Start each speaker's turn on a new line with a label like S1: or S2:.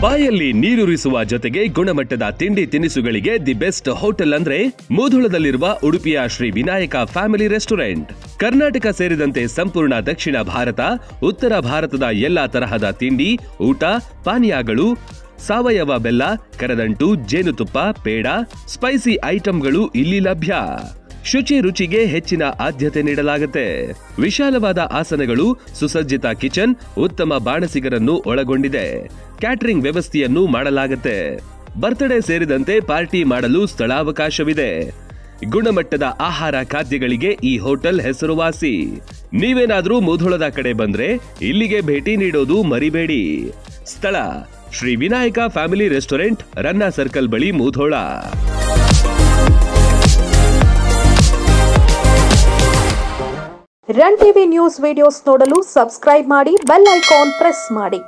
S1: ಬಾಯಲ್ಲಿ ನೀರೂರಿಸುವ ಜೊತೆಗೆ ಗುಣಮಟ್ಟದ ತಿಂಡಿ ತಿನಿಸುಗಳಿಗೆ ದಿ ಬೆಸ್ಟ್ ಹೋಟೆಲ್ ಅಂದ್ರೆ ಮೂಧೋಳದಲ್ಲಿರುವ ಉಡುಪಿಯ ಶ್ರೀ ವಿನಾಯಕ ಫ್ಯಾಮಿಲಿ ರೆಸ್ಟೋರೆಂಟ್. ಕರ್ನಾಟಕ ಸೇರಿದಂತೆ ಸಂಪೂರ್ಣ ದಕ್ಷಿಣ ಭಾರತ, ಉತ್ತರ ಭಾರತದ ಎಲ್ಲಾ ತರಹದ ತಿಂಡಿ, ಊಟ, ಪಾನೀಯಗಳು, ಸಾವಯವ ಬೆಲ್ಲ, ಕರದಂಟು, ಜೇನುತುಪ್ಪ, ಪೇಡ, ಸ್ಪೈಸಿ ಐಟಂಗಳು ಇಲ್ಲಿ ಲಭ್ಯ. ಶುಚಿ ರುಚಿಗೆ ಹೆಚ್ಚಿನ ಆದ್ಯತೆ ನೀಡಲಾಗುತ್ತೆ. ವಿಶಾಲವಾದ ಆಸನಗಳು, ಸುಸಜ್ಜಿತ ಕಿಚನ್, ಉತ್ತಮ ಬಾಣಸಿಗರನ್ನು ಒಳಗೊಂಡಿದೆ. ಕ್ಯಾಟರಿಂಗ್ ವ್ಯವಸ್ಥೆಯನ್ನು ಮಾಡಲಾಗುತ್ತೆ. ಬರ್ತ್ಡೇ ಸೇರಿದಂತೆ ಪಾರ್ಟಿ ಮಾಡಲು ಸ್ಥಳಾವಕಾಶವಿದೆ. ಗುಣಮಟ್ಟದ ಆಹಾರ ಖಾದ್ಯಗಳಿಗೆ ಈ ಹೋಟೆಲ್ ಹೆಸರುವಾಸಿ. ನೀವೇನಾದ್ರೂ ಮೂಧೋಳದ ಕಡೆ ಬಂದ್ರೆ ಇಲ್ಲಿಗೆ ಭೇಟಿ ನೀಡೋದು ಮರಿಬೇಡಿ. ಸ್ಥಳ ಶ್ರೀ ವಿನಾಯಕ ಫ್ಯಾಮಿಲಿ ರೆಸ್ಟೋರೆಂಟ್, ರನ್ನ ಸರ್ಕಲ್ ಬಳಿ, Mudhol.
S2: Run TV news videos ನೋಡಲು ಸಬ್ಸ್ಕ್ರೈಬ್ ಮಾಡಿ, ಬೆಲ್ ಐಕಾನ್ ಪ್ರೆಸ್ ಮಾಡಿ.